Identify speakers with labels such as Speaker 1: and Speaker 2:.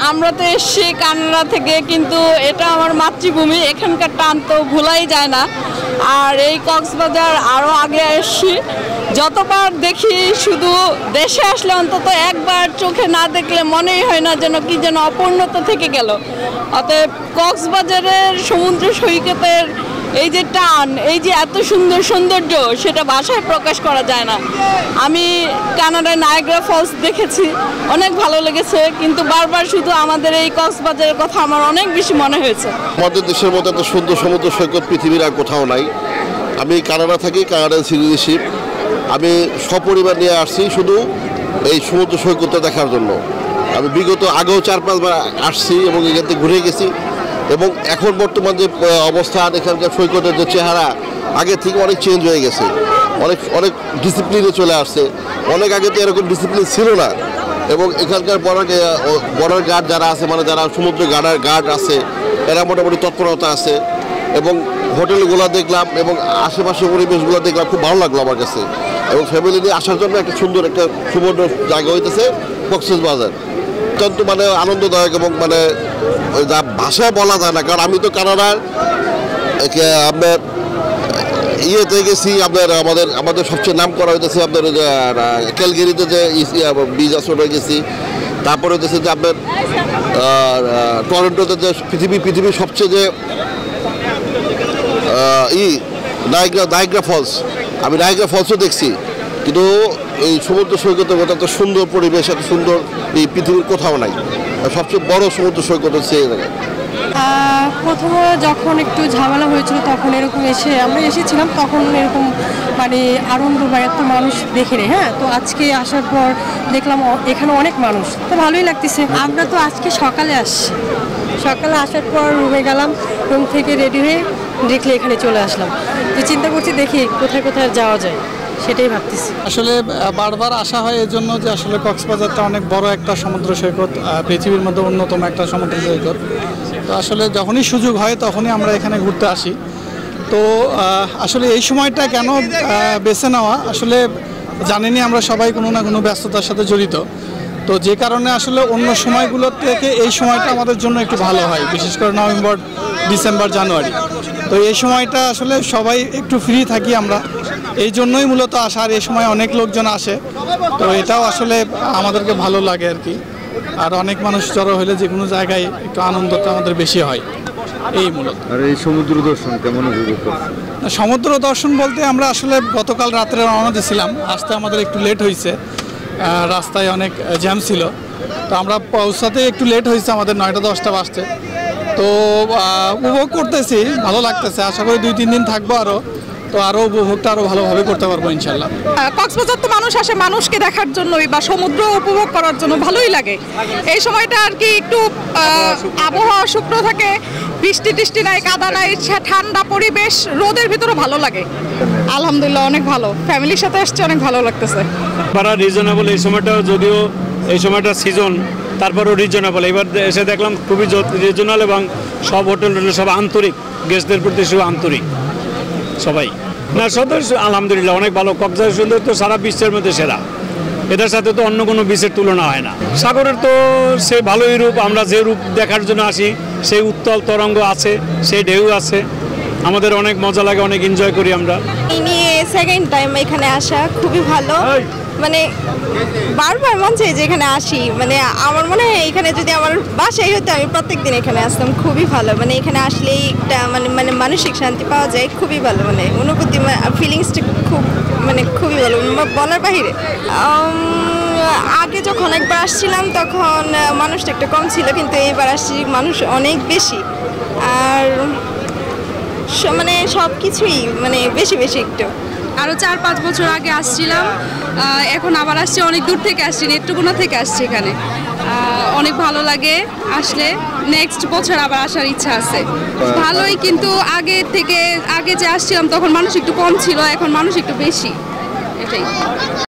Speaker 1: আমরা তো এসছি কানাডা থেকে, কিন্তু এটা আমার মাতৃভূমি, এখানকার টান তো ভোলাই যায় না। আর এই কক্সবাজার আরও আগে এসছি, যতবার দেখি শুধু দেশে আসলে অন্তত একবার চোখে না দেখলে মনেই হয় না যেন কি যেন অপূর্ণতা থেকে গেল। অতএব কক্সবাজারের সমুদ্র সৈকতের এই যে টান, এই যে এত সুন্দর সৌন্দর্য, সেটা ভাষায় প্রকাশ করা যায় না। আমি কানাডায় নায়াগ্রা ফলস দেখেছি, অনেক ভালো লেগেছে, কিন্তু বারবার শুধু আমাদের এই কক্সবাজারের কথা আমার অনেক বেশি মনে হয়েছে।
Speaker 2: আমাদের দেশের মতো এত সুন্দর সমুদ্র সৈকত পৃথিবীর আর কোথাও নাই। আমি কানাডা থাকি, কানাডান সিটিজেনশিপ। আমি সপরিবার নিয়ে আসছি শুধু এই সমুদ্র সৈকতটা দেখার জন্য। আমি বিগত আগেও 4-5 বার আসছি এবং এখান থেকে ঘুরে গেছি। এবং এখন বর্তমান যে অবস্থান, এখানকার সৈকতের যে চেহারা আগে থেকে অনেক চেঞ্জ হয়ে গেছে, অনেক ডিসিপ্লিনে চলে আসছে। অনেক আগে তো এরকম ডিসিপ্লিন ছিল না। এবং এখানকার বর্ডার গার্ড যারা আছে, মানে যারা সমুদ্র গার্ড আছে, এরা মোটামুটি তৎপরতা আছে। এবং হোটেলগুলো দেখলাম এবং আশেপাশের পরিবেশগুলো দেখলাম, খুব ভালো লাগলো আমার কাছে। এবং ফ্যামিলি নিয়ে আসার জন্য একটা সুন্দর একটা সুবর্ণ জায়গা হইতেছে কক্সবাজার। অত্যন্ত মানে আনন্দদায়ক এবং মানে যা ভাষায় বলা যায় না। কারণ আমি তো কানাডার আপনার ইয়েতে গেছি, আপনার আমাদের সবচেয়ে নাম করা হইতেছে আপনার ক্যালগেরিতে যে বিচ আছে ওটা গেছি। তারপরে হইতেছে যে আপনার টরন্টোতে যে পৃথিবীর সবচেয়ে যে নায়াগ্রা ফলস, আমি নায়াগ্রা ফলসও দেখছি। কিন্তু এই সমুদ্র সৈকতের মতো এত সুন্দর পরিবেশ, এত সুন্দর এই পৃথিবীর কোথাও নাই। সবচেয়ে বড় সমুদ্র সৈকত হচ্ছে এই জায়গায়।
Speaker 3: প্রথমে যখন একটু ঝামেলা হয়েছিল তখন এরকম আমরা এসেছিলাম, তখন এরকম মানে আনন্দ বা এত মানুষ দেখিনি। হ্যাঁ, তো আজকে আসার পর দেখলাম এখানে অনেক মানুষ, তো ভালোই লাগতেছে। আমরা তো আজকে সকালে আসার পর রুমে গেলাম, রুম থেকে রেডি হয়ে দেখলে এখানে চলে আসলাম। তো চিন্তা করছি দেখি কোথায় কোথায় যাওয়া যায়, সেটাই ভাবতেছি।
Speaker 4: আসলে বারবার আসা হয় এই জন্য যে আসলে কক্সবাজারটা অনেক বড় একটা সমুদ্র সৈকত, পৃথিবীর মধ্যে অন্যতম একটা সমুদ্র সৈকত। তো আসলে যখনই সুযোগ হয় তখনই আমরা এখানে ঘুরতে আসি। তো আসলে এই সময়টা কেন বেছে নেওয়া, আসলে জানেনি আমরা সবাই কোনো না কোনো ব্যস্ততার সাথে জড়িত। তো যে কারণে আসলে অন্য সময়গুলোর থেকে এই সময়টা আমাদের জন্য একটু ভালো হয়, বিশেষ করে নভেম্বর, ডিসেম্বর, জানুয়ারি। তো এই সময়টা আসলে সবাই একটু ফ্রি থাকি আমরা, এই জন্যই মূলত আসা। আর এই সময় অনেক লোকজন আসে, তো এটাও আসলে আমাদেরকে ভালো লাগে আর কি। আর অনেক মানুষ জড়ো হলে যে কোনো জায়গায় একটু আনন্দটা আমাদের বেশি হয়, এই মূলত।
Speaker 5: আর এই সমুদ্র দর্শন কেমন উপভোগ করছেন?
Speaker 4: সমুদ্র দর্শন বলতে আমরা আসলে গতকাল রাত্রে রওনা দিয়েছিলাম, আসতে আমাদের একটু লেট হয়েছে, রাস্তায় অনেক জ্যাম ছিল। তো আমরা পৌঁছাতে একটু লেট হয়েছে, আমাদের 9টা-10টা বাজছে। তো উপভোগ করতেছি, ভালো লাগতেছে। আশা করি 2-3 দিন থাকবো আরও, তো আরও উপভোগটা আরও ভালোভাবে করতে পারবো ইনশাল্লাহ।
Speaker 1: কক্সবাজার তো মানুষ আসে মানুষকে দেখার জন্যই বা সমুদ্র উপভোগ করার জন্য, ভালোই লাগে। এই সময়টা আর কি একটু আবহাওয়া শুকনো থাকে, বৃষ্টি নাই, কাদা নাই, ঠান্ডা পরিবেশ, রোদের ভিতরে ভালো লাগে। আলহামদুলিল্লাহ অনেক ভালো, ফ্যামিলির সাথে আসছে, অনেক ভালো লাগতেছে।
Speaker 6: ভাড়া রিজনেবল, এই সময়টা যদিও এই সময়টা সিজন, তারপরেও রিজনেবল। এবার এসে দেখলাম খুবই রিজনেবল এবং সব হোটেল সব আন্তরিক, গেস্টদের প্রতি সব আন্তরিক সবাই। না সদস্য আলহামদুলিল্লাহ অনেক ভালো। কক্সবাজার সুন্দর তো সারা বিশ্বের মধ্যে সেরা, এটার সাথে তো অন্য কোনো বিচের তুলনা হয় না। সাগরের তো সে ভালোই রূপ, আমরা যে রূপ দেখার জন্য আসি সেই উত্তাল তরঙ্গ আছে, সেই ঢেউ আছে, আমাদের অনেক মজা লাগে, অনেক এনজয় করি আমরা।
Speaker 7: এই নিয়ে সেকেন্ড টাইম এখানে আসা খুবই ভালো, মানে বারবার মন চাই যে এখানে আসি। মানে আমার মনে হয় এখানে যদি আমার বাসায় হতো আমি প্রত্যেকদিন এখানে আসতাম। খুবই ভালো, মানে এখানে আসলেই একটা মানে মানসিক শান্তি পাওয়া যায়, খুবই ভালো। মানে অনুভূতি, ফিলিংসটা খুবই ভালো, বলার বাহিরে। আগে যখন একবার আসছিলাম তখন মানুষটা একটু কম ছিল, কিন্তু এবার আসছি মানুষ অনেক বেশি। আর মানে সব কিছুই মানে বেশি একটু।
Speaker 1: আরও 4-5 বছর আগে আসছিলাম, এখন আবার আসছি, অনেক দূর থেকে আসছি, নেত্রকোনা থেকে আসছি এখানে। অনেক ভালো লাগে আসলে, নেক্সট বছর আবার আসার ইচ্ছা আছে। ভালোই, কিন্তু আগে যে আসছিলাম তখন মানুষ একটু কম ছিল, এখন মানুষ একটু বেশি, এটাই।